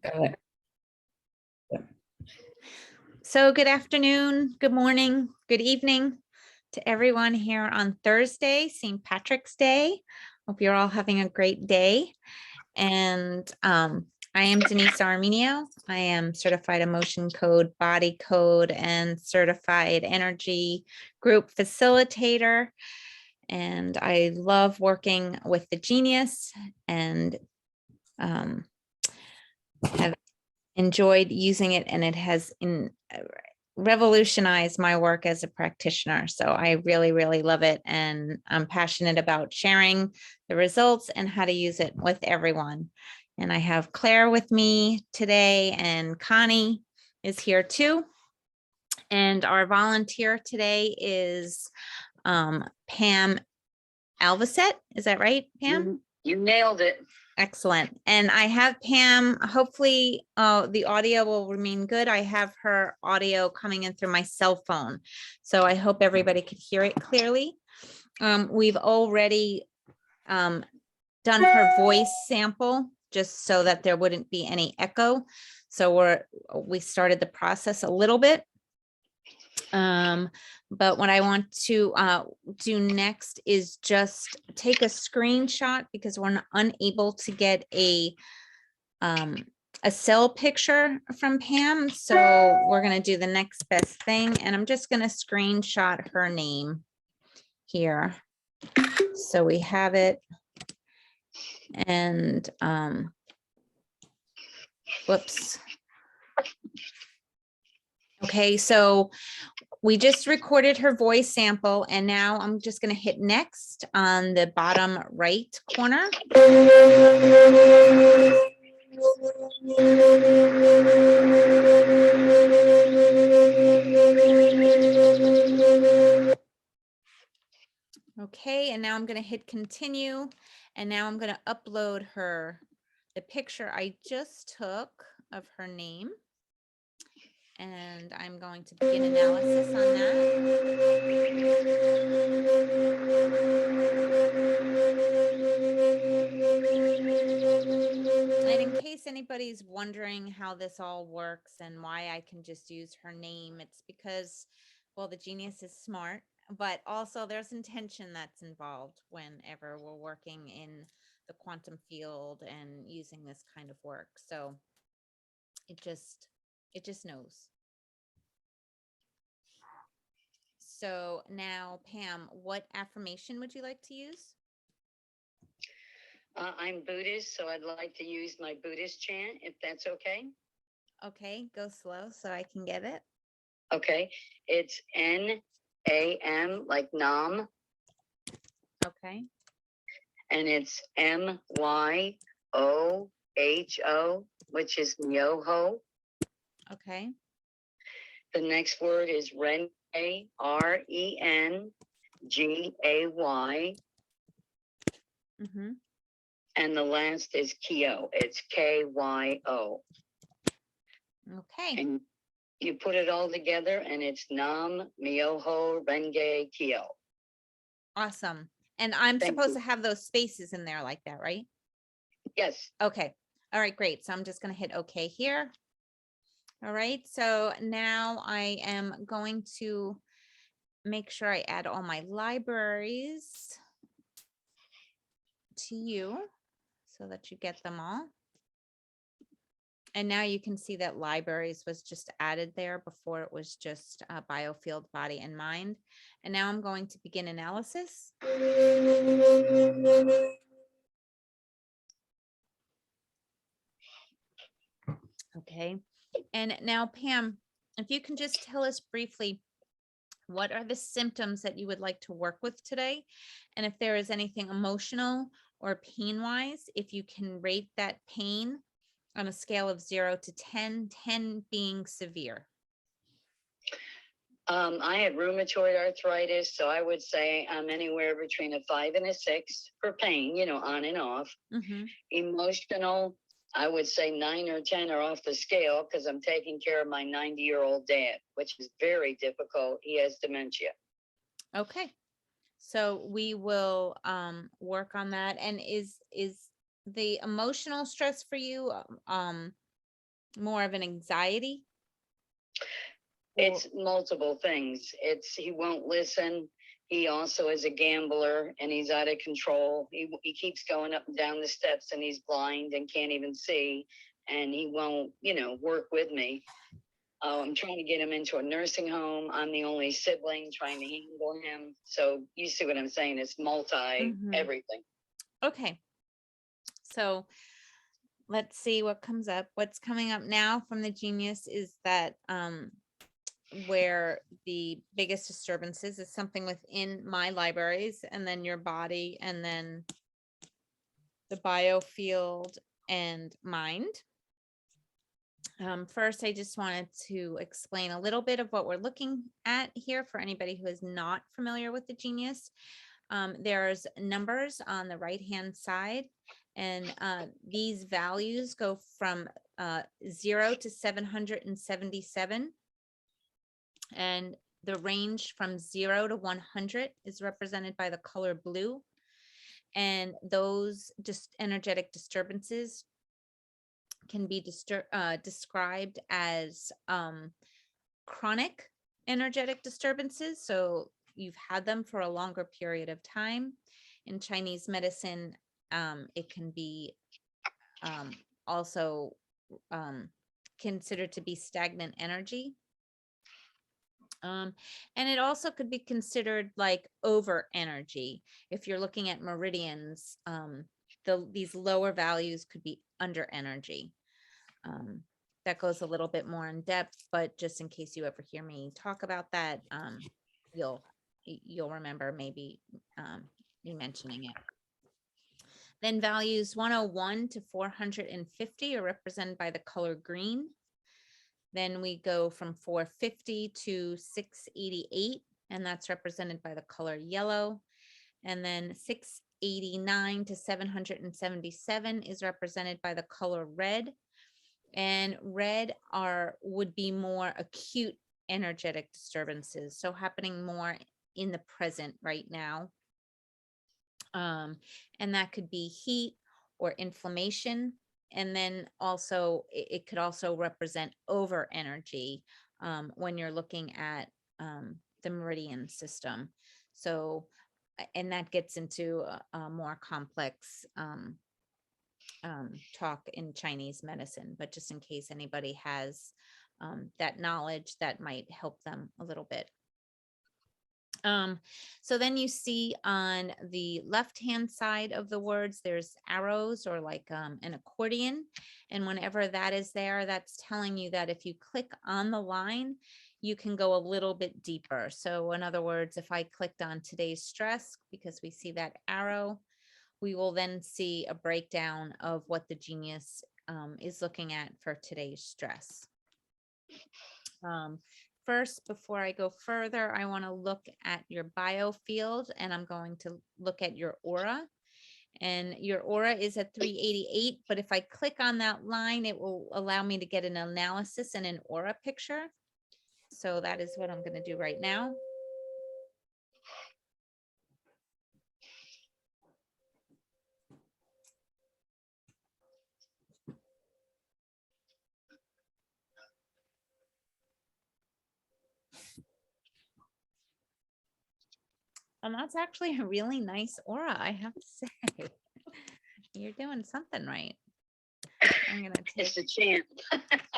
Got it. So good afternoon, good morning, good evening to everyone here on Thursday, St. Patrick's Day. Hope you're all having a great day. And I am Denise Arminio. I am certified emotion code, body code, and certified energy group facilitator. And I love working with the genius and have enjoyed using it, and it has revolutionized my work as a practitioner. So I really, really love it. And I'm passionate about sharing the results and how to use it with everyone. And I have Claire with me today, and Connie is here too. And our volunteer today is Pam Alvacet. Is that right, Pam? You nailed it. Excellent. And I have Pam, hopefully the audio will remain good. I have her audio coming in through my cell phone. So I hope everybody could hear it clearly. We've already done her voice sample just so that there wouldn't be any echo. So we started the process a little bit. But what I want to do next is just take a screenshot because we're unable to get a cell picture from Pam. So we're going to do the next best thing. And I'm just going to screenshot her name here. So we have it. And whoops. Okay, so we just recorded her voice sample, and now I'm just going to hit next on the bottom right corner. Okay, and now I'm going to hit continue, and now I'm going to upload the picture I just took of her name. And I'm going to begin analysis on that. And in case anybody's wondering how this all works and why I can just use her name, it's because, well, the genius is smart, but also there's intention that's involved whenever we're working in the quantum field and using this kind of work. So it just knows. So now, Pam, what affirmation would you like to use? I'm Buddhist, so I'd like to use my Buddhist chant, if that's okay. Okay, go slow so I can get it. Okay, it's N-A-M, like Nam. Okay. And it's M-Y-O-H-O, which is Myoho. Okay. The next word is Rengay, R-E-N-G-A-Y. Mm-hmm. And the last is Kyo. It's K-Y-O. Okay. And you put it all together and it's Nam Myoho Renge Kyo. Awesome. And I'm supposed to have those spaces in there like that, right? Yes. Okay. All right, great. So I'm just going to hit okay here. All right. So now I am going to make sure I add all my libraries to you so that you get them all. And now you can see that libraries was just added there. Before it was just Biofield, body and mind. And now I'm going to begin analysis. Okay. And now, Pam, if you can just tell us briefly, what are the symptoms that you would like to work with today? And if there is anything emotional or pain-wise, if you can rate that pain on a scale of 0 to 10, 10 being severe. I have rheumatoid arthritis, so I would say I'm anywhere between a 5 and a 6 for pain, on and off. Mm-hmm. Emotional, I would say 9 or 10 are off the scale because I'm taking care of my 90-year-old dad, which is very difficult. He has dementia. Okay. So we will work on that. And is the emotional stress for you more of an anxiety? It's multiple things. He won't listen. He also is a gambler and he's out of control. He keeps going up and down the steps and he's blind and can't even see. And he won't, work with me. I'm trying to get him into a nursing home. I'm the only sibling trying to handle him. So you see what I'm saying? It's multi everything. Okay. So let's see what comes up. What's coming up now from the genius is that where the biggest disturbances is something within my libraries, and then your body, and then the biofield and mind. First, I just wanted to explain a little bit of what we're looking at here for anybody who is not familiar with the genius. There's numbers on the right-hand side, and these values go from 0 to 777. And the range from 0 to 100 is represented by the color blue. And those just energetic disturbances can be described as chronic energetic disturbances. So you've had them for a longer period of time. In Chinese medicine, it can be also considered to be stagnant energy. And it also could be considered like over energy. If you're looking at meridians, these lower values could be under energy. That goes a little bit more in depth, but just in case you ever hear me talk about that, you'll remember maybe me mentioning it. Then values 101 to 450 are represented by the color green. Then we go from 450 to 688, and that's represented by the color yellow. And then 689 to 777 is represented by the color red. And red would be more acute energetic disturbances, so happening more in the present right now. And that could be heat or inflammation. And then also it could also represent over energy when you're looking at the meridian system. So, and that gets into a more complex talk in Chinese medicine, but just in case anybody has that knowledge, that might help them a little bit. So then you see on the left-hand side of the words, there's arrows or like an accordion. And whenever that is there, that's telling you that if you click on the line, you can go a little bit deeper. So in other words, if I clicked on today's stress, because we see that arrow, we will then see a breakdown of what the genius is looking at for today's stress. First, before I go further, I want to look at your biofield, and I'm going to look at your aura. And your aura is at 388, but if I click on that line, it will allow me to get an analysis and an aura picture. So that is what I'm going to do right now. And that's actually a really nice aura, I have to say. You're doing something right. I'm gonna take it's a chance.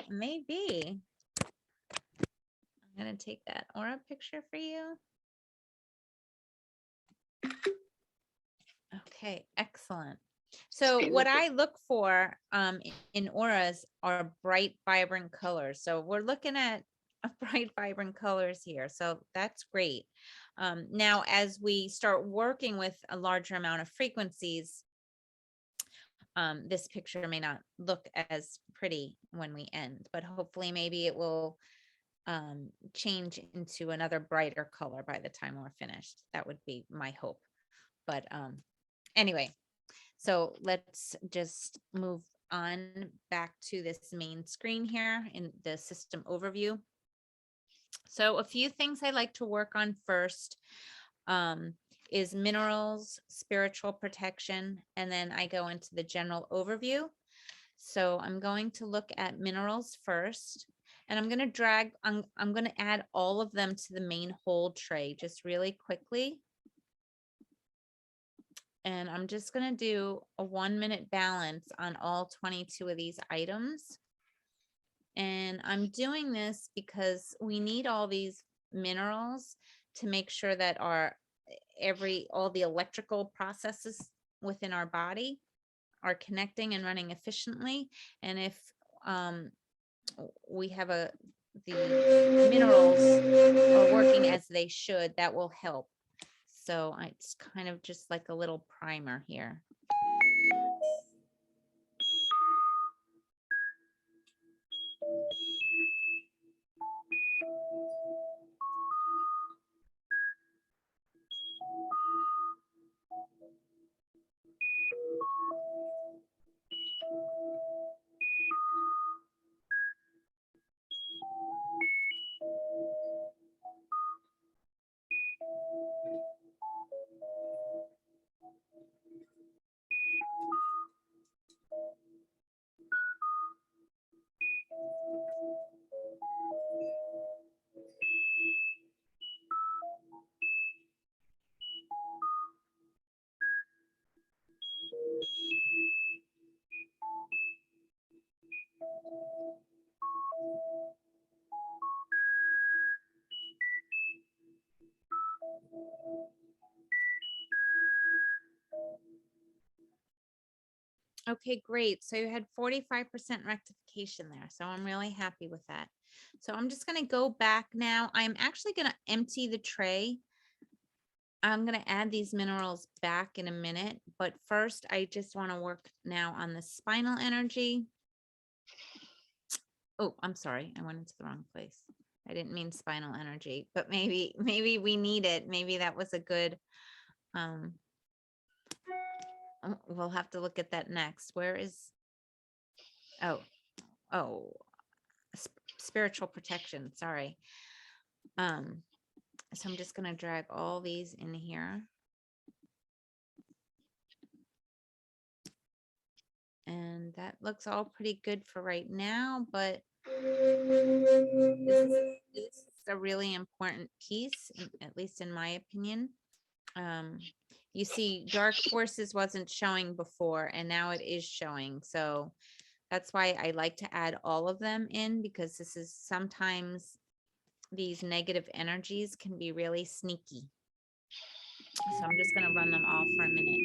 Maybe. I'm gonna take that aura picture for you. Okay, excellent. So what I look for in auras are bright, vibrant colors. So we're looking at bright, vibrant colors here. So that's great. Now, as we start working with a larger amount of frequencies, this picture may not look as pretty when we end, but hopefully maybe it will change into another brighter color by the time we're finished. That would be my hope. But anyway, so let's just move on back to this main screen here in the system overview. So a few things I like to work on first is minerals, spiritual protection, and then I go into the general overview. So I'm going to look at minerals first, and I'm going to I'm going to add all of them to the main hold tray just really quickly. And I'm just going to do a 1-minute balance on all 22 of these items. And I'm doing this because we need all these minerals to make sure that all the electrical processes within our body are connecting and running efficiently. And if we have the minerals are working as they should, that will help. So it's kind of just like a little primer here. Okay, great. So you had 45% rectification there. So I'm really happy with that. So I'm just going to go back now. I'm actually going to empty the tray. I'm going to add these minerals back in a minute, but first I just want to work now on the spinal energy. Oh, I'm sorry. I went into the wrong place. I didn't mean spinal energy, but maybe we need it. Maybe that was a good, we'll have to look at that next. Where is, oh, spiritual protection. Sorry. So I'm just going to drag all these in here. And that looks all pretty good for right now, but this is a really important piece, at least in my opinion. You see dark forces wasn't showing before, and now it is showing. So that's why I like to add all of them in, because this is sometimes these negative energies can be really sneaky. So I'm just going to run them all for a minute.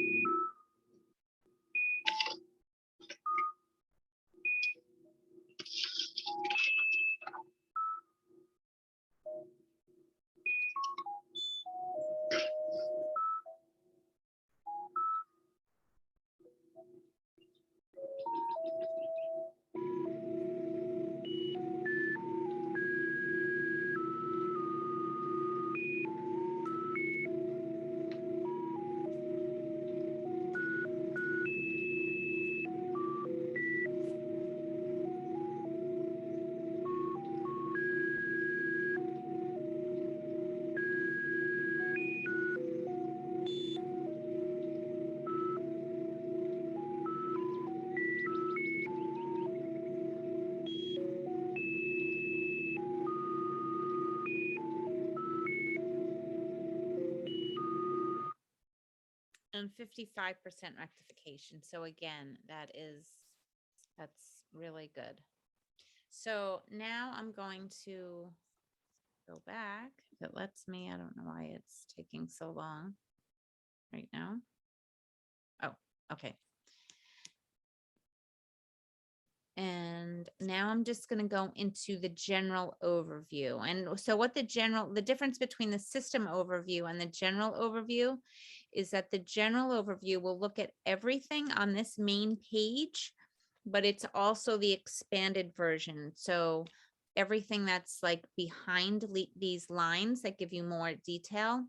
And 55% rectification. So again, that's really good. So now I'm going to go back. If it lets me, I don't know why it's taking so long right now. Oh, okay. And now I'm just going to go into the general overview. And so the difference between the system overview and the general overview is that the general overview will look at everything on this main page, but it's also the expanded version. So everything that's like behind these lines that give you more detail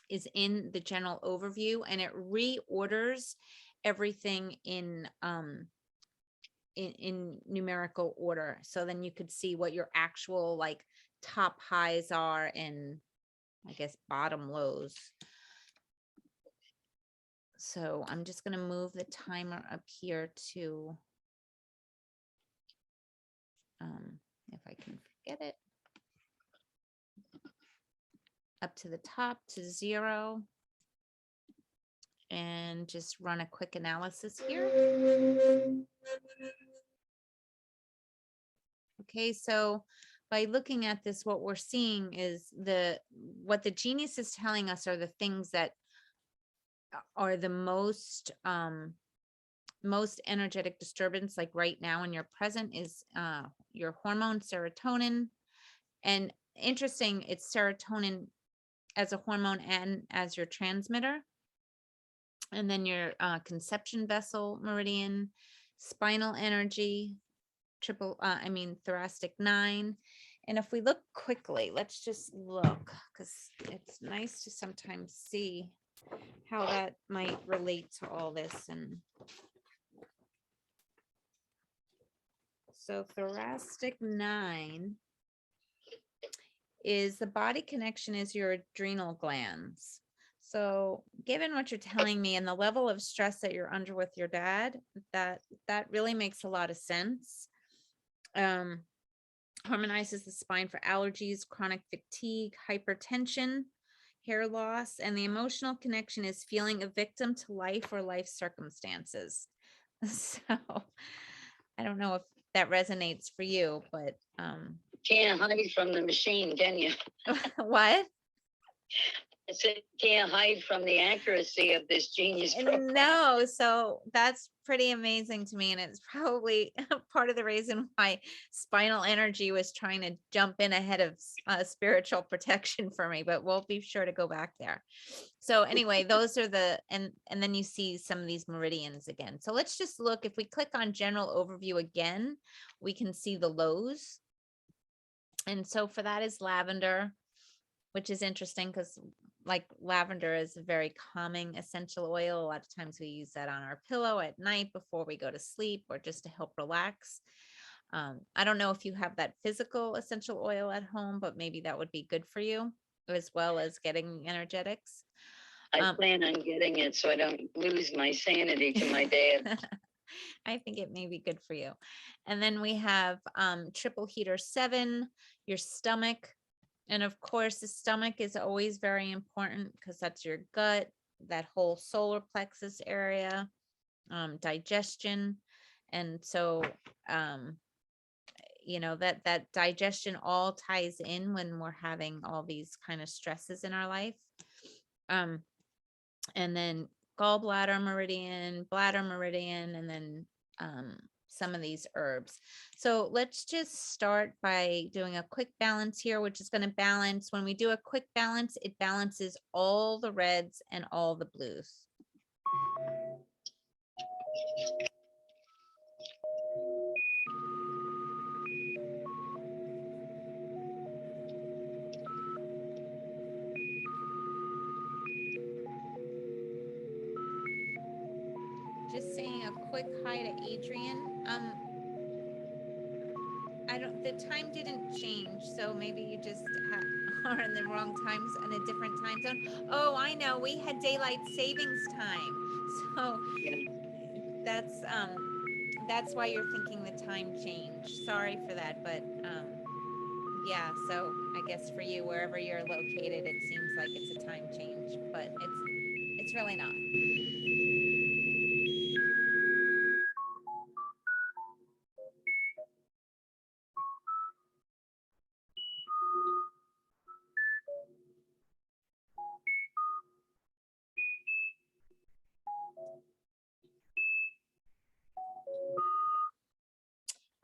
is in the general overview, and it reorders everything in numerical order. So then you could see what your actual like top highs are and I guess bottom lows. So I'm just going to move the timer up here to if I can get it up to the top to 0 and just run a quick analysis here. Okay, so by looking at this, what we're seeing is what the genius is telling us are the things that are the most energetic disturbance, like right now in your present, is your hormone serotonin. And interesting, it's serotonin as a hormone and as your transmitter. And then your conception vessel meridian, spinal energy, thoracic 9. And if we look quickly, let's just look, because it's nice to sometimes see how that might relate to all this. And so thoracic 9 is the body connection is your adrenal glands. So given what you're telling me and the level of stress that you're under with your dad, that really makes a lot of sense. Harmonizes the spine for allergies, chronic fatigue, hypertension, hair loss, and the emotional connection is feeling a victim to life or life circumstances. So I don't know if that resonates for you, but can't hide from the machine, can you? what? I said, can't hide from the accuracy of this genius program. No, so that's pretty amazing to me, and it's probably part of the reason why spinal energy was trying to jump in ahead of spiritual protection for me, but we'll be sure to go back there. So anyway, those are and then you see some of these meridians again. So let's just look. If we click on general overview again, we can see the lows. And so for that is lavender, which is interesting because like lavender is a very calming essential oil. A lot of times we use that on our pillow at night before we go to sleep or just to help relax. I don't know if you have that physical essential oil at home, but maybe that would be good for you as well as getting energetics. I plan on getting it so I don't lose my sanity to my dad. I think it may be good for you. And then we have triple heater 7, your stomach. And of course, the stomach is always very important because that's your gut, that whole solar plexus area, digestion. And so, that digestion all ties in when we're having all these kind of stresses in our life. And then gallbladder meridian, bladder meridian, and then some of these herbs. So let's just start by doing a quick balance here, which is going to balance. When we do a quick balance, it balances all the reds and all the blues. Just saying a quick hi to Adrian. The time didn't change, so maybe you just are in the wrong times in a different time zone. Oh, I know, we had daylight savings time, so that's why you're thinking the time change. Sorry for that, but yeah. So I guess for you, wherever you're located, it seems like it's a time change, but it's really not.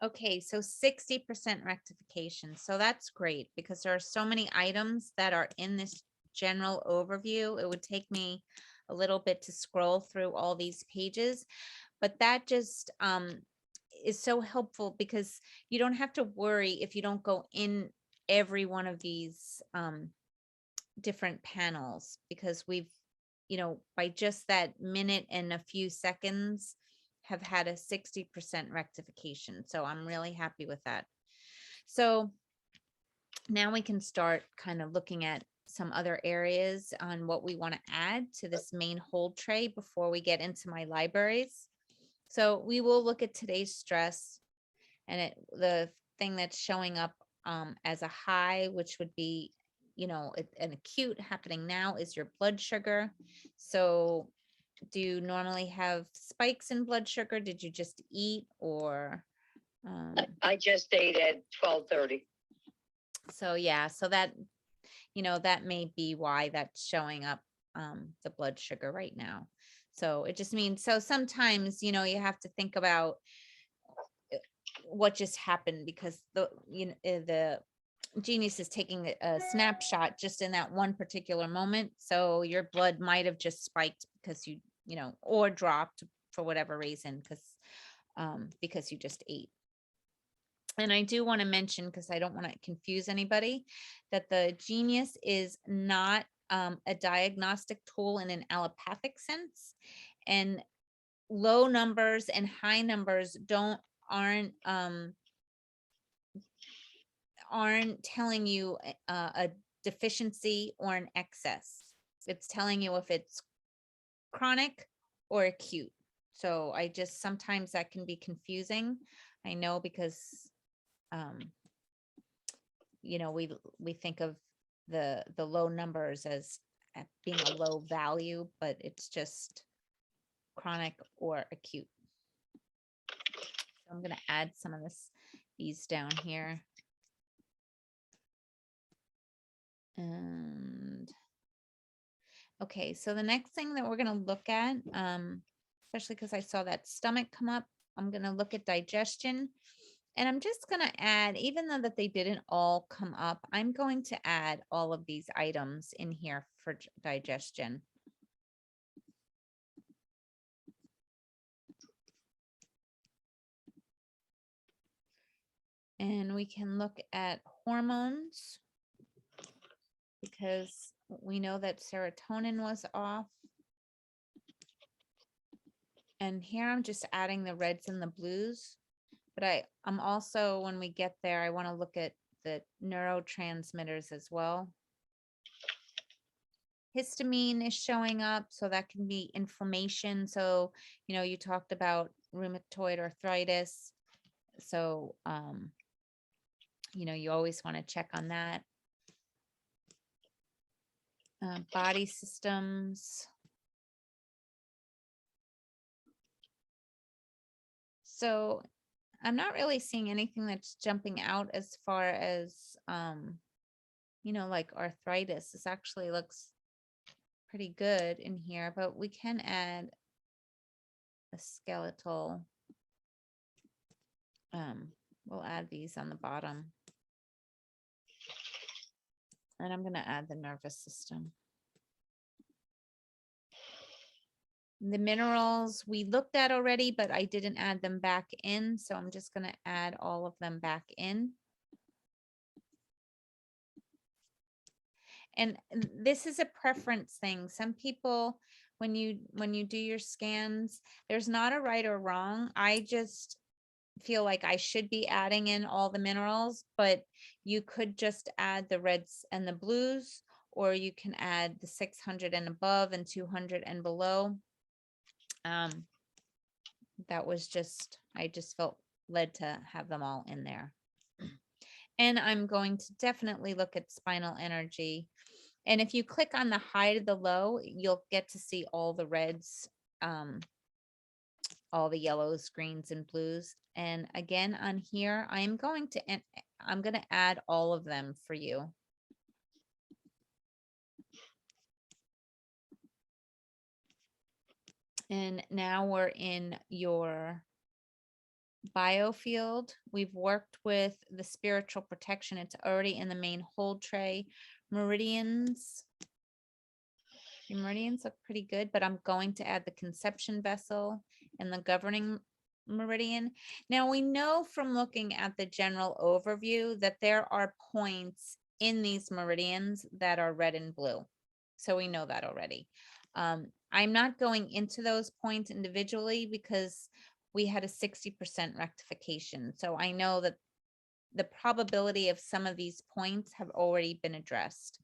Okay, so 60% rectification. So that's great because there are so many items that are in this general overview. It would take me a little bit to scroll through all these pages, but that just is so helpful because you don't have to worry if you don't go in every one of these different panels, because we've, by just that minute and a few seconds, have had a 60% rectification. So I'm really happy with that. So now we can start kind of looking at some other areas on what we want to add to this main hold tray before we get into my libraries. So we will look at today's stress, and the thing that's showing up as a high, which would be, an acute happening now, is your blood sugar. So do you normally have spikes in blood sugar? Did you just eat, or I just ate at 12:30. so yeah, so that that may be why that's showing up, the blood sugar right now. So it just means, so sometimes you have to think about what just happened, because the genius is taking a snapshot just in that one particular moment. So your blood might have just spiked because or dropped for whatever reason, because you just ate. And I do want to mention, because I don't want to confuse anybody, that the genius is not a diagnostic tool in an allopathic sense, and low numbers and high numbers aren't telling you a deficiency or an excess. It's telling you if it's chronic or acute. So I just, sometimes that can be confusing. I know, because we think of the low numbers as being a low value, but it's just chronic or acute. So I'm going to add some of these down here. And okay, so the next thing that we're going to look at, especially because I saw that stomach come up, I'm going to look at digestion. And I'm just going to add, even though that they didn't all come up, I'm going to add all of these items in here for digestion. And we can look at hormones, because we know that serotonin was off. And here I'm just adding the reds and the blues. But I'm also, when we get there, I want to look at the neurotransmitters as well. Histamine is showing up, so that can be inflammation. So, you talked about rheumatoid arthritis. So, you always want to check on that. Body systems. So I'm not really seeing anything that's jumping out as far as, like arthritis. This actually looks pretty good in here, but we can add a skeletal. We'll add these on the bottom. And I'm going to add the nervous system. The minerals we looked at already, but I didn't add them back in. So I'm just going to add all of them back in. And this is a preference thing. Some people, when you do your scans, there's not a right or wrong. I just feel like I should be adding in all the minerals, but you could just add the reds and the blues, or you can add the 600 and above and 200 and below. That was just, I just felt led to have them all in there. And I'm going to definitely look at spinal energy. And if you click on the high to the low, you'll get to see all the reds, all the yellows, greens, and blues. And again, on here, I'm going to add all of them for you. And now we're in your Biofield. We've worked with the spiritual protection. It's already in the main hold tray. Meridians. Your meridians look pretty good, but I'm going to add the conception vessel and the governing meridian. Now we know from looking at the general overview that there are points in these meridians that are red and blue. So we know that already. I'm not going into those points individually because we had a 60% rectification. So I know that the probability of some of these points have already been addressed.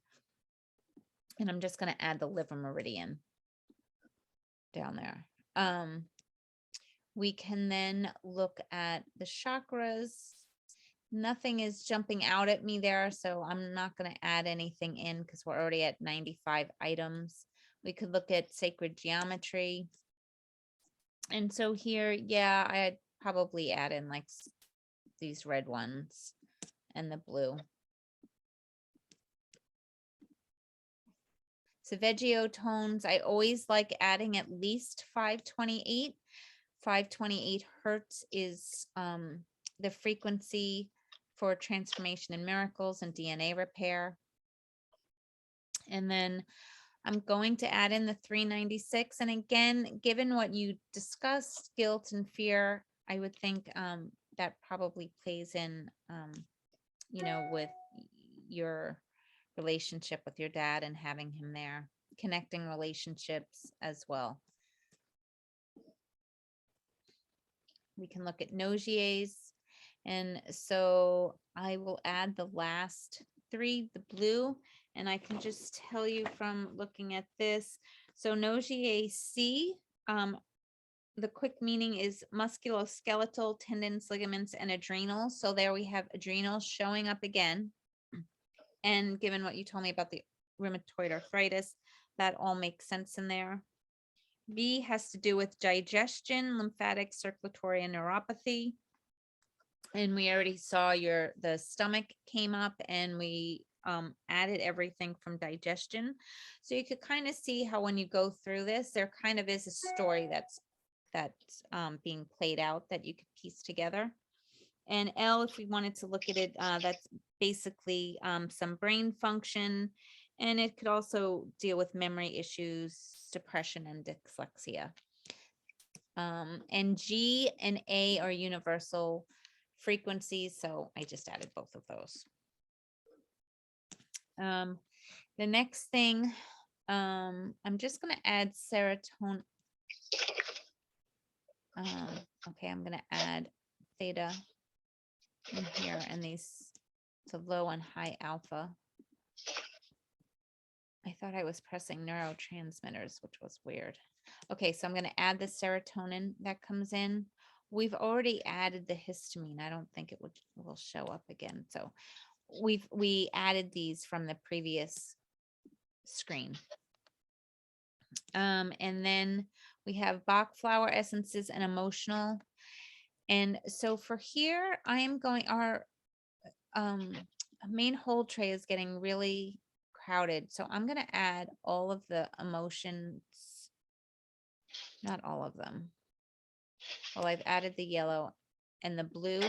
And I'm just going to add the liver meridian down there. We can then look at the chakras. Nothing is jumping out at me there, so I'm not going to add anything in because we're already at 95 items. We could look at sacred geometry. And so here, yeah, I'd probably add in like these red ones and the blue. So Veggio tones, I always like adding at least 528. 528 hertz is the frequency for transformation and miracles and DNA repair. And then I'm going to add in the 396. And again, given what you discussed, guilt and fear, I would think that probably plays in, you know, with your relationship with your dad and having him there, connecting relationships as well. We can look at Nogiers. And so I will add the last three, the blue, and I can just tell you from looking at this. So Nogier C, the quick meaning is musculoskeletal, tendons, ligaments, and adrenals. So there we have adrenals showing up again. And given what you told me about the rheumatoid arthritis, that all makes sense in there. B has to do with digestion, lymphatic, circulatory, and neuropathy. And we already saw the stomach came up, and we added everything from digestion. So you could kind of see how when you go through this, there kind of is a story that's being played out that you could piece together. And L, if we wanted to look at it, that's basically some brain function, and it could also deal with memory issues, depression, and dyslexia. And G and A are universal frequencies, so I just added both of those. The next thing, I'm just going to add serotonin. Okay, I'm going to add theta in here, and these to low and high alpha. I thought I was pressing neurotransmitters, which was weird. Okay, so I'm going to add the serotonin that comes in. We've already added the histamine. I don't think it will show up again. So we added these from the previous screen. And then we have Bach flower essences and emotional. And so for here, I am going, our main hold tray is getting really crowded. So I'm going to add all of the emotions, not all of them. Well, I've added the yellow and the blue,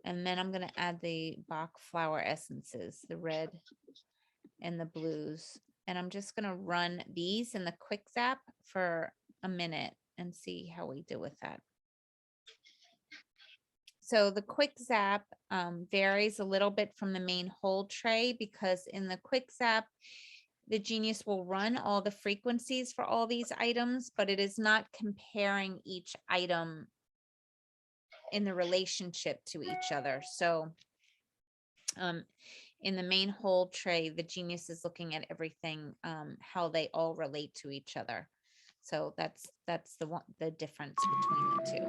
and then I'm going to add the Bach flower essences, the red and the blues. And I'm just going to run these in the quick zap for a minute and see how we do with that. So the quick zap varies a little bit from the main hold tray, because in the quick zap, the Genius will run all the frequencies for all these items, but it is not comparing each item in the relationship to each other. So in the main hold tray, the Genius is looking at everything, how they all relate to each other. So that's the difference between the two.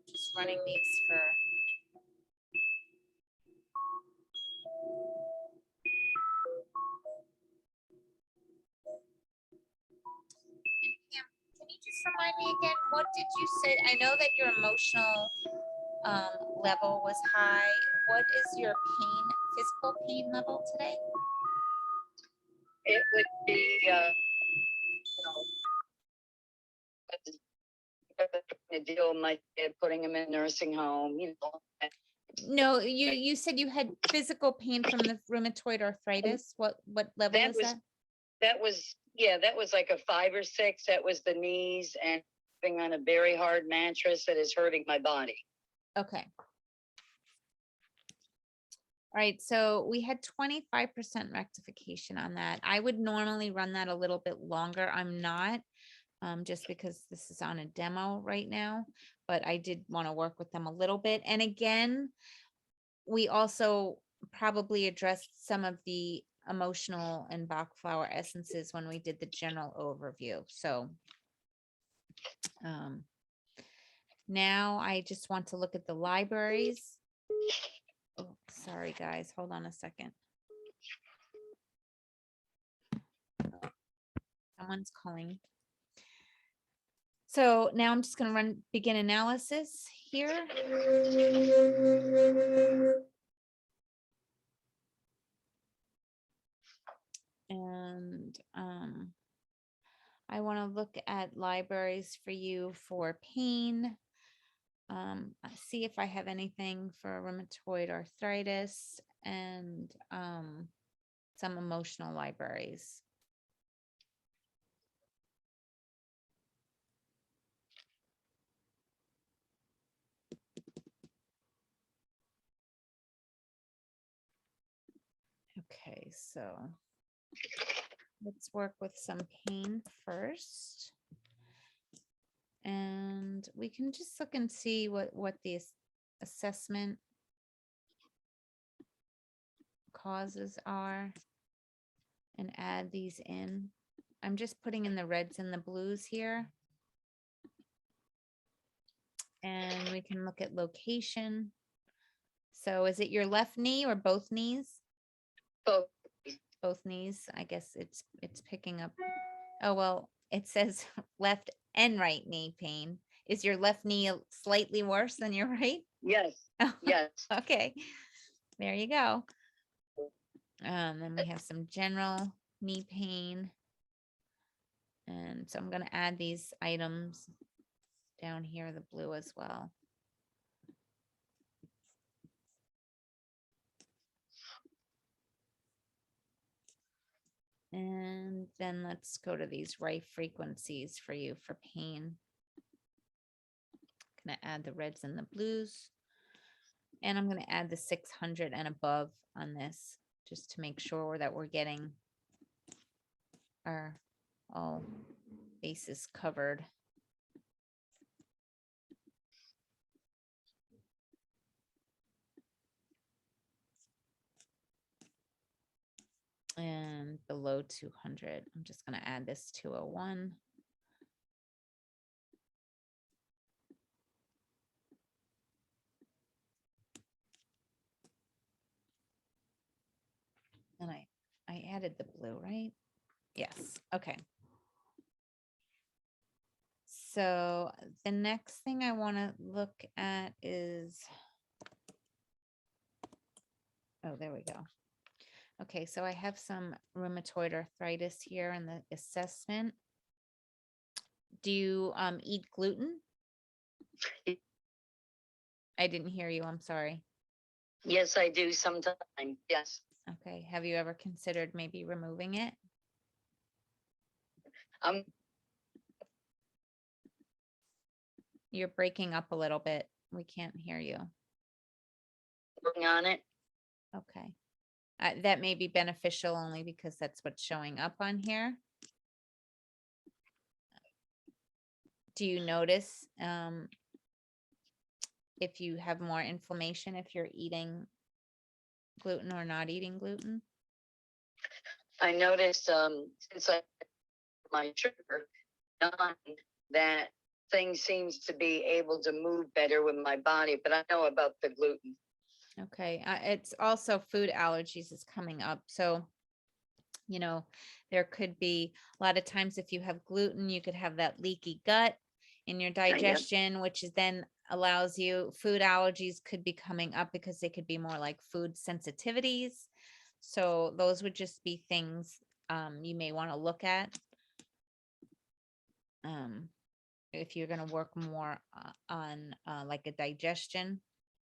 Just running these for can you just remind me again, what did you say? I know that your emotional level was high. What is your physical pain level today? It would be, to deal with my dad, putting him in nursing home, No, you said you had physical pain from the rheumatoid arthritis. What level is that? That was like a 5 or 6. That was the knees and sleeping on a very hard mattress that is hurting my body. Okay. All right, so we had 25% rectification on that. I would normally run that a little bit longer. I'm not, just because this is on a demo right now, but I did want to work with them a little bit. And again, we also probably addressed some of the emotional and Bach flower essences when we did the general overview. So now I just want to look at the libraries. Oh, sorry, guys. Hold on a second. Someone's calling. So now I'm just going to begin analysis here. And I want to look at libraries for you for pain. See if I have anything for rheumatoid arthritis and some emotional libraries. Okay, so let's work with some pain first. And we can just look and see what the assessment causes are and add these in. I'm just putting in the reds and the blues here. And we can look at location. So is it your left knee or both knees? Both. Both knees. I guess it's picking up. Oh, well, it says left and right knee pain. Is your left knee slightly worse than your right? Yes. Yes. Okay. There you go. Then we have some general knee pain. And so I'm going to add these items down here, the blue as well. And then let's go to these right frequencies for you for pain. Going to add the reds and the blues. And I'm going to add the 600 and above on this just to make sure that we're getting our all bases covered. And below 200, I'm just going to add this 201. And I added the blue, right? Yes. Okay. So the next thing I want to look at is, oh, there we go. Okay, so I have some rheumatoid arthritis here in the assessment. Do you eat gluten? I didn't hear you. I'm sorry. Yes, I do sometimes. Yes. Okay. Have you ever considered maybe removing it? You're breaking up a little bit. We can't hear you. Working on it. Okay. That may be beneficial only because that's what's showing up on here. Do you notice if you have more inflammation, if you're eating gluten or not eating gluten? I noticed since I my sugar done that thing seems to be able to move better with my body, but I know about the gluten. Okay. It's also food allergies is coming up. So, you know, there could be a lot of times if you have gluten, you could have that leaky gut in your digestion, which is then allows you, food allergies could be coming up because they could be more like food sensitivities. So those would just be things you may want to look at if you're going to work more on like a digestion.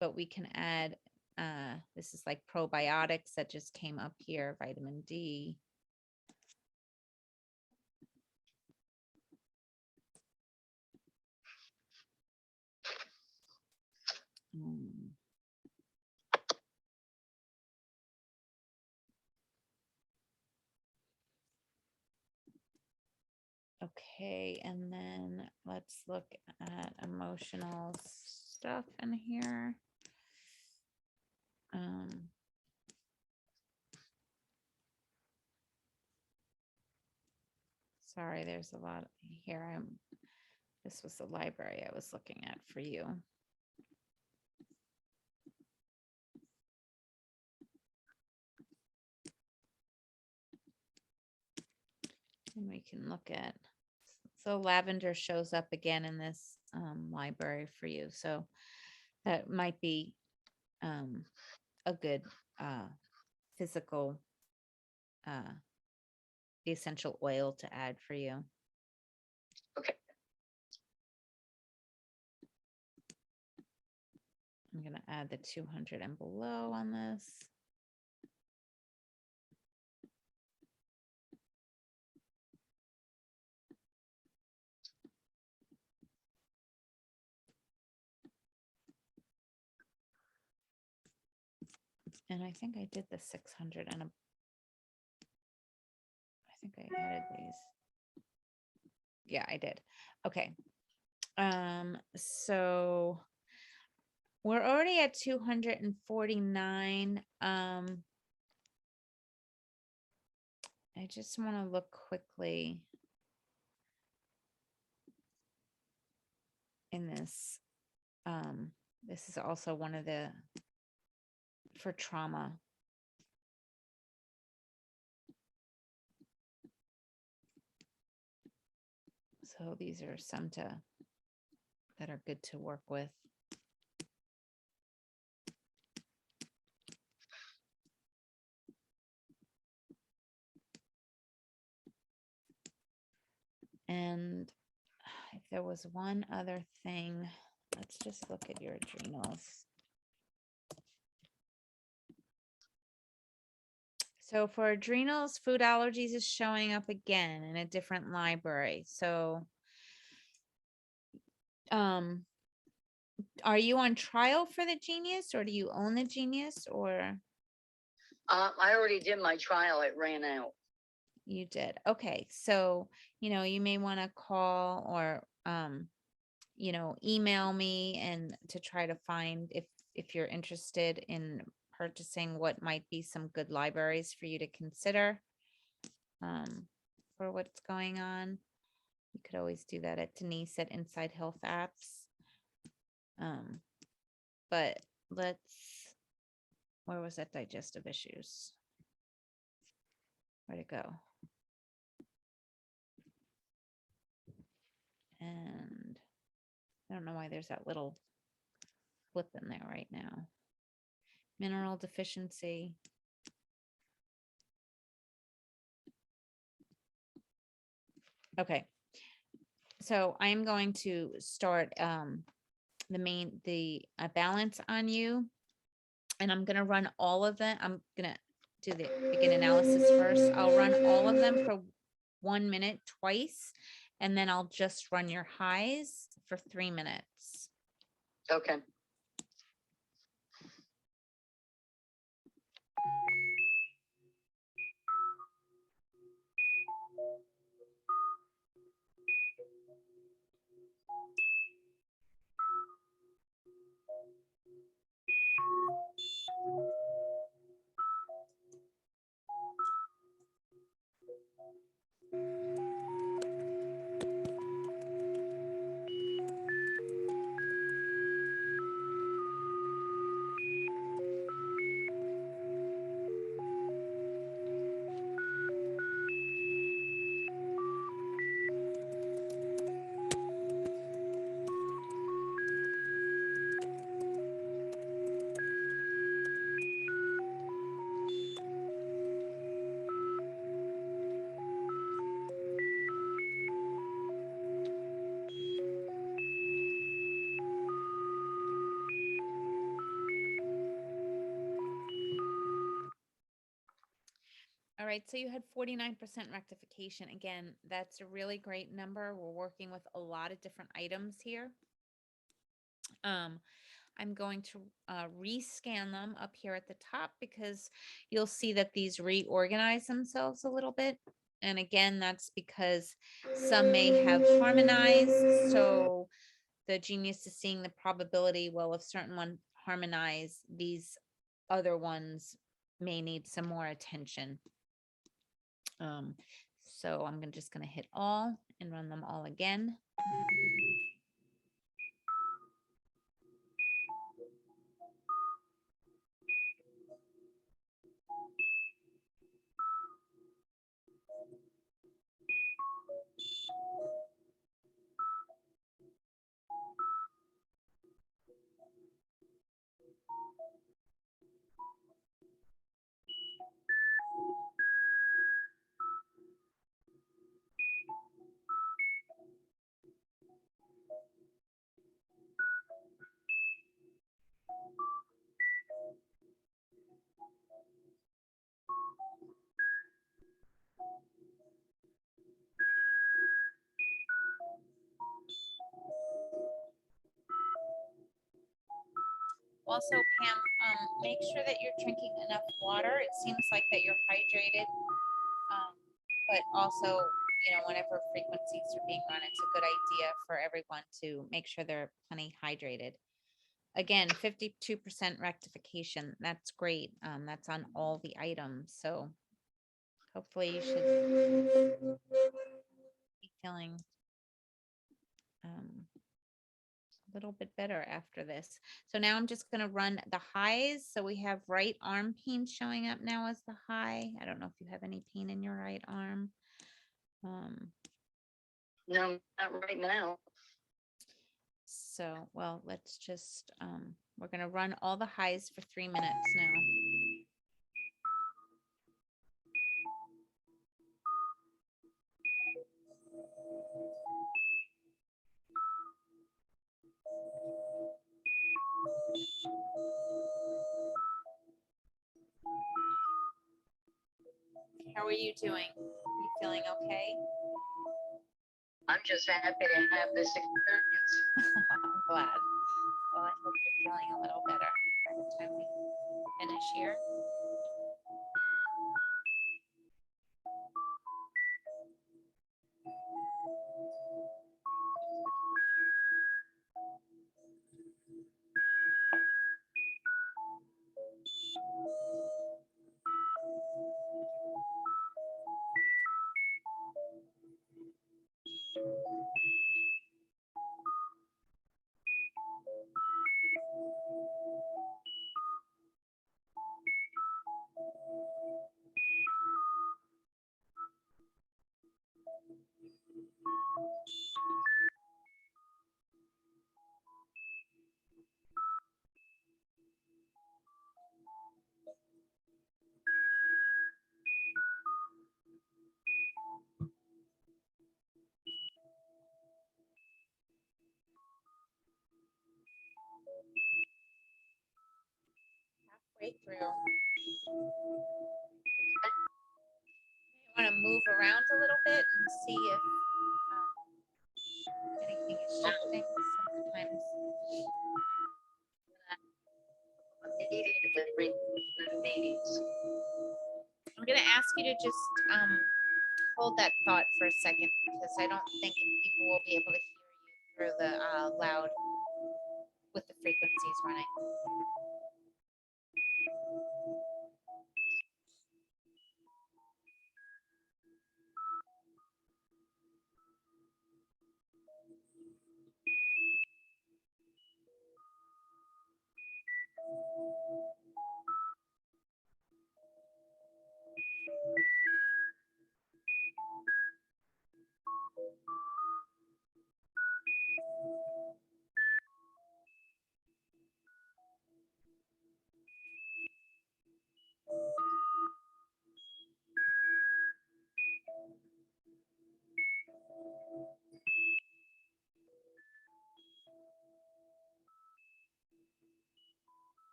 But we can add, this is like probiotics that just came up here, vitamin D. Okay, and then let's look at emotional stuff in here. Sorry, there's a lot here. This was the library I was looking at for you. And we can look at, so lavender shows up again in this library for you. So that might be a good physical essential oil to add for you. Okay. I'm going to add the 200 and below on this. And I think I did the 600 and I think I added these. Yeah, I did. Okay. So we're already at 249. I just want to look quickly in this. This is also one of the for trauma. So these are some that are good to work with. And if there was one other thing, let's just look at your adrenals. So for adrenals, food allergies is showing up again in a different library. So are you on trial for the Genius, or do you own the Genius, or? I already did my trial. It ran out. You did. Okay. So, you may want to call or, email me and to try to find if you're interested in purchasing what might be some good libraries for you to consider for what's going on. You could always do that at Denise at Inside Health Apps. But where was that digestive issues? Where'd it go? And I don't know why there's that little flip in there right now. Mineral deficiency. Okay. So I'm going to start the balance on you, and I'm going to run all of them. I'm going to do the begin analysis first. I'll run all of them for 1 minute twice, and then I'll just run your highs for 3 minutes. Okay. All right, so you had 49% rectification. Again, that's a really great number. We're working with a lot of different items here. I'm going to rescan them up here at the top because you'll see that these reorganize themselves a little bit. And again, that's because some may have harmonized. So the genius is seeing the probability. Well, if certain ones harmonize, these other ones may need some more attention. So I'm just going to hit all and run them all again. Also, Pam, make sure that you're drinking enough water. It seems like that you're hydrated, but also, whenever frequencies are being run, it's a good idea for everyone to make sure they're plenty hydrated. Again, 52% rectification. That's great. That's on all the items. So hopefully you should be feeling a little bit better after this. So now I'm just going to run the highs. So we have right arm pain showing up now as the high. I don't know if you have any pain in your right arm. No, not right now. So, well, let's just, we're going to run all the highs for 3 minutes now. How are you doing? You feeling okay? I'm just happy to have this experience. I'm glad. Well, I hope you're feeling a little better by the time we finish here. Halfway through. You want to move around a little bit and see if anything is shifting. Sometimes I'm going to ask you to just hold that thought for a second, because I don't think people will be able to hear you through the loud with the frequencies running.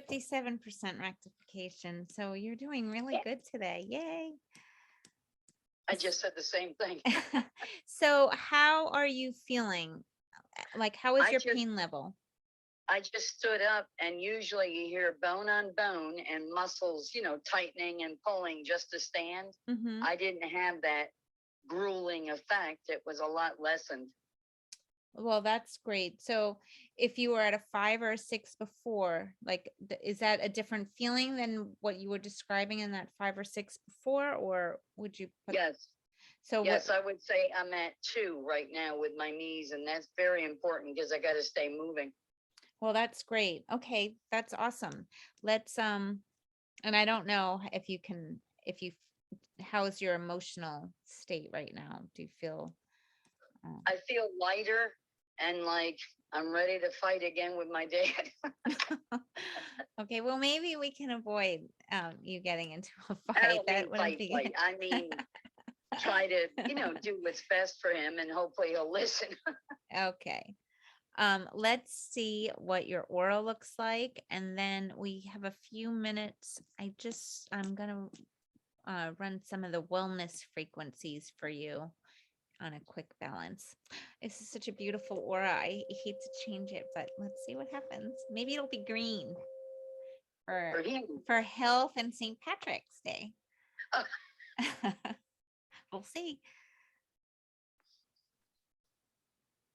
57% rectification. So you're doing really good today. Yay. I just said the same thing. So how are you feeling? Like, how is I your just pain level? I just stood up, and usually you hear bone on bone and muscles, tightening and pulling just to stand. Mm-hmm. I didn't have that grueling effect. It was a lot lessened. Well, that's great. So if you were at a 5 or a 6 before, like, is that a different feeling than what you were describing in that 5 or 6 before, or would you put? Yes. So yes, I would say I'm at 2 right now with my knees, and that's very important because I got to stay moving. Well, that's great. Okay, that's awesome. Let's and I don't know if you how is your emotional state right now? Do you feel I feel lighter and like I'm ready to fight again with my dad. Okay, well, maybe we can avoid you getting into a I fight. don't That mean wouldn't fight, be fight. I mean try to, do what's best for him, and hopefully he'll listen. Okay. Let's see what your aura looks like, and then we have a few minutes. I'm gonna run some of the wellness frequencies for you on a quick balance. This is such a beautiful aura. I hate to change it, but let's see what happens. Maybe it'll be green For him. for health and St. Patrick's Day. Oh. We'll see.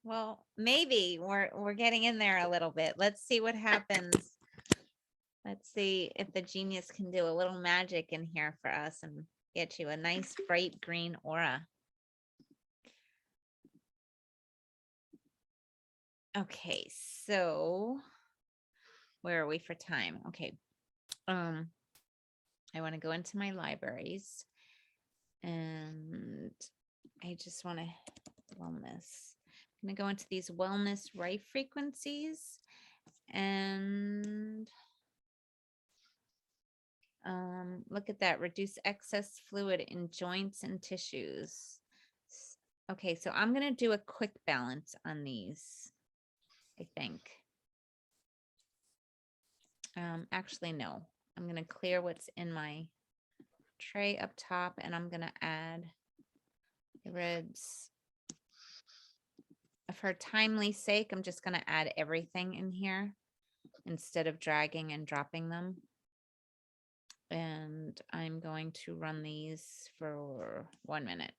Well, maybe we're getting in there a little bit. Let's see what happens. Let's see if the genius can do a little magic in here for us and get you a nice bright green aura. Okay, so where are we for time? Okay. I want to go into my libraries, and I just want to wellness. I'm going to go into these wellness right frequencies, and look at that. Reduce excess fluid in joints and tissues. Okay, so I'm going to do a quick balance on these, I think. Actually, no. I'm going to clear what's in my tray up top, and I'm going to add the ribs. For timely sake, I'm just going to add everything in here instead of dragging and dropping them. And I'm going to run these for 1 minute.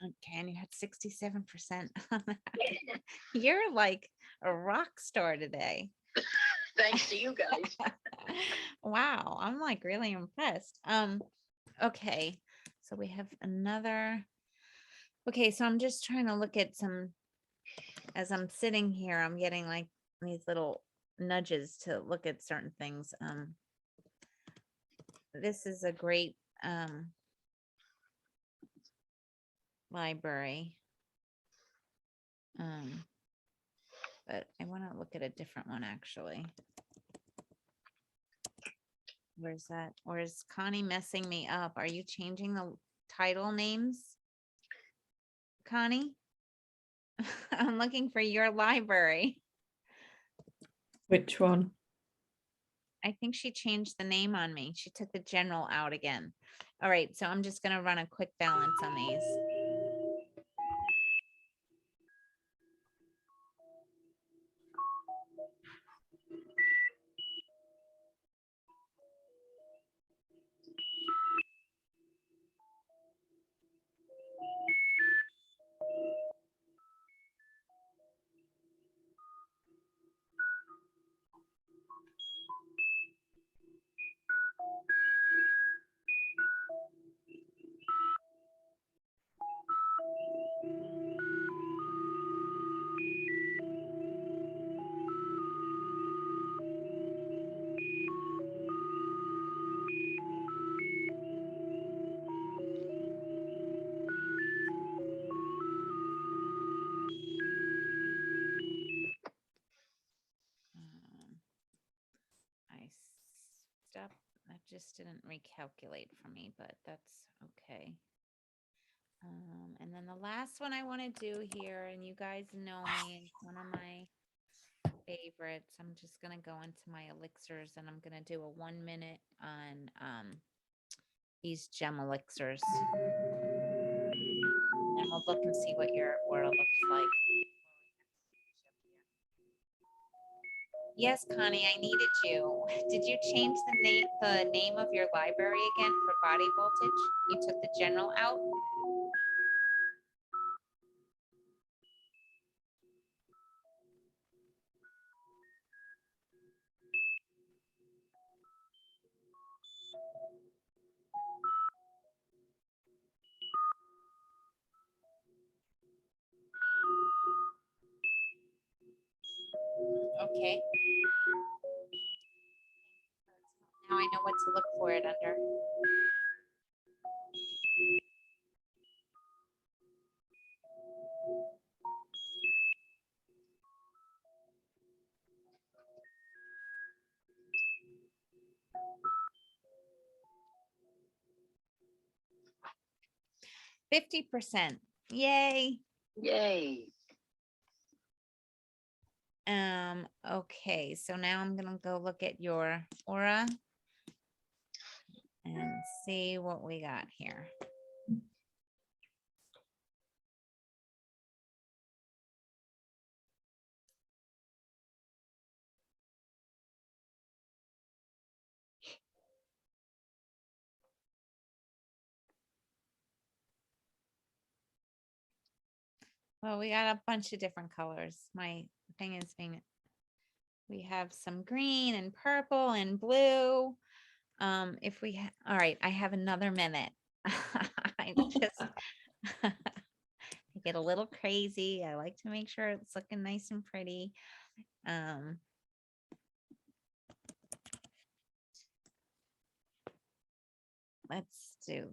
Okay, and you had 67%. You're like a rock star today. Thanks to you guys. Wow, I'm like really impressed. Okay, so we have another. Okay, so I'm just trying to look at some, as I'm sitting here, I'm getting like these little nudges to look at certain things. This is a great library. But I want to look at a different one actually. Where's that? Or is Connie messing me up? Are you changing the title names, Connie? I'm looking for your library. Which one? I think she changed the name on me. She took the general out again. All right, so I'm just going to run a quick balance on these. mixed up. That just didn't recalculate for me, but that's okay. And then the last one I want to do here, and you guys know me, it's one of my favorites. I'm just going to go into my elixirs and I'm going to do a 1 minute on these gem elixirs. And we'll look and see what your aura looks like. Yes, Connie, I needed you. Did you change the name of your library again for body voltage? You took the general out? Okay. Now I know what to look for it under. %. Yay. Yay. Okay, so now I'm gonna go look at your aura and see what we got here. Well, we got a bunch of different colors. My thing is being, we have some green and purple and blue. If we, all right, I have another minute. I just, I get a little crazy. I like to make sure it's looking nice and pretty. Let's do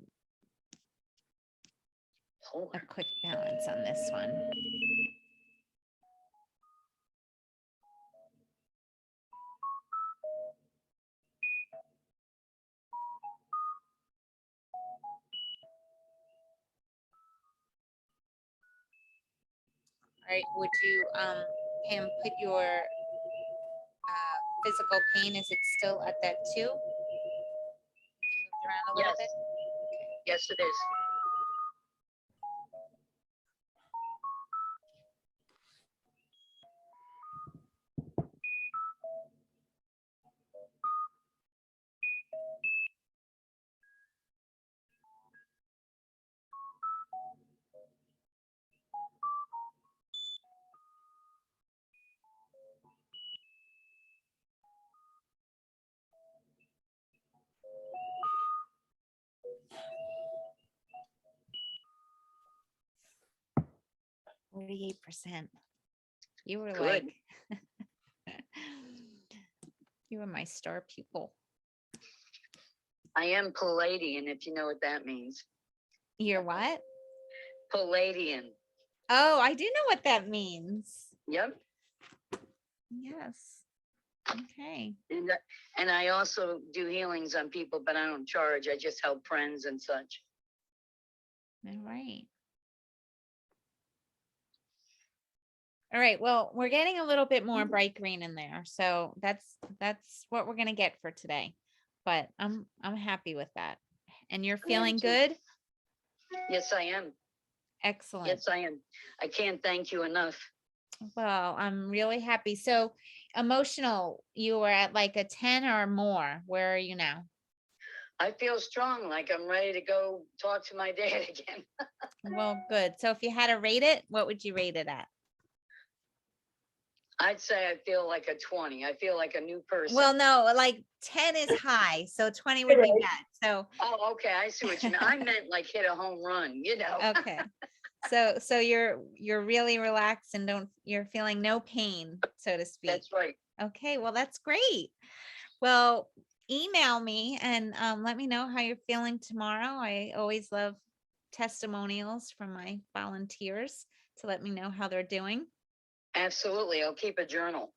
a quick balance on this one. All right, would you, Pam, put your physical pain, is it still at that 2? Moved around a little bit? Yes, it is. %. You were Good. like, you were my star pupil. I am Palladian, if you know what that means. You're what? Palladian. Oh, I do know what that means. Yep. Yes. Okay. And I also do healings on people, but I don't charge. I just help friends and such. All right. All right. Well, we're getting a little bit more bright green in there. So that's what we're going to get for today. But I'm happy with that. And you're feeling good? Yes, I am. Excellent. Yes, I am. I can't thank you enough. Well, I'm really happy. So emotional, you were at like a 10 or more. Where are you now? I feel strong, like I'm ready to go talk to my dad again. Well, good. So if you had to rate it, what would you rate it at? I'd say I feel like a 20. I feel like a new person. Well, no, like 10 is high, so 20 would be bad. So oh, okay, I see what you mean. I meant like hit a home run, you know. Okay. So you're really relaxed and you're feeling no pain, so to speak. That's right. Okay, well, that's great. Well, email me and let me know how you're feeling tomorrow. I always love testimonials from my volunteers to let me know how they're doing. Absolutely. I'll keep a journal.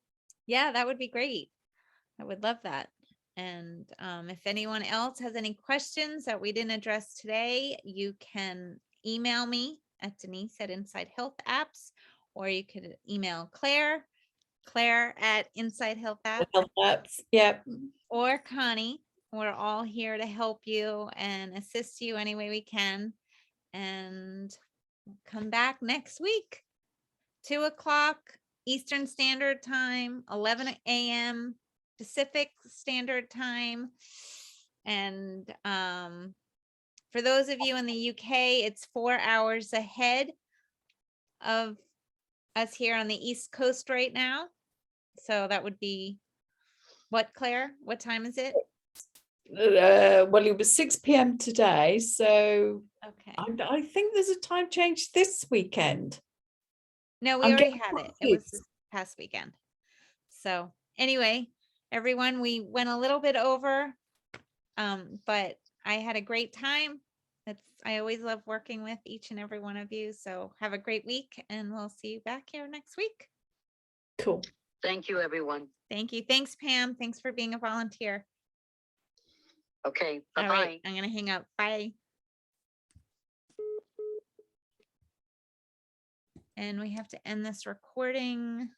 Yeah, that would be great. I would love that. And if anyone else has any questions that we didn't address today, you can email me at Denise at Inside Health Apps, or you could email Claire at Inside Health Apps, Health apps. Yep. or Connie. We're all here to help you and assist you any way we can. And we'll come back next week, 2:00 Eastern Standard Time, 11 a.m. Pacific Standard Time. And for those of you in the UK, it's 4 hours ahead of us here on the East Coast right now. So that would be what, Claire? What time is it? Well, it was 6 p.m. today, so Okay. I think there's a time change this weekend. No, we already had it. It was this past weekend. So anyway, everyone, we went a little bit over, but I had a great time. I always love working with each and every one of you. So have a great week, and we'll see you back here next week. Cool. Thank you, everyone. Thank you. Thanks, Pam. Thanks for being a volunteer. Okay, All bye-bye. right, I'm going to hang up. Bye. And we have to end this recording.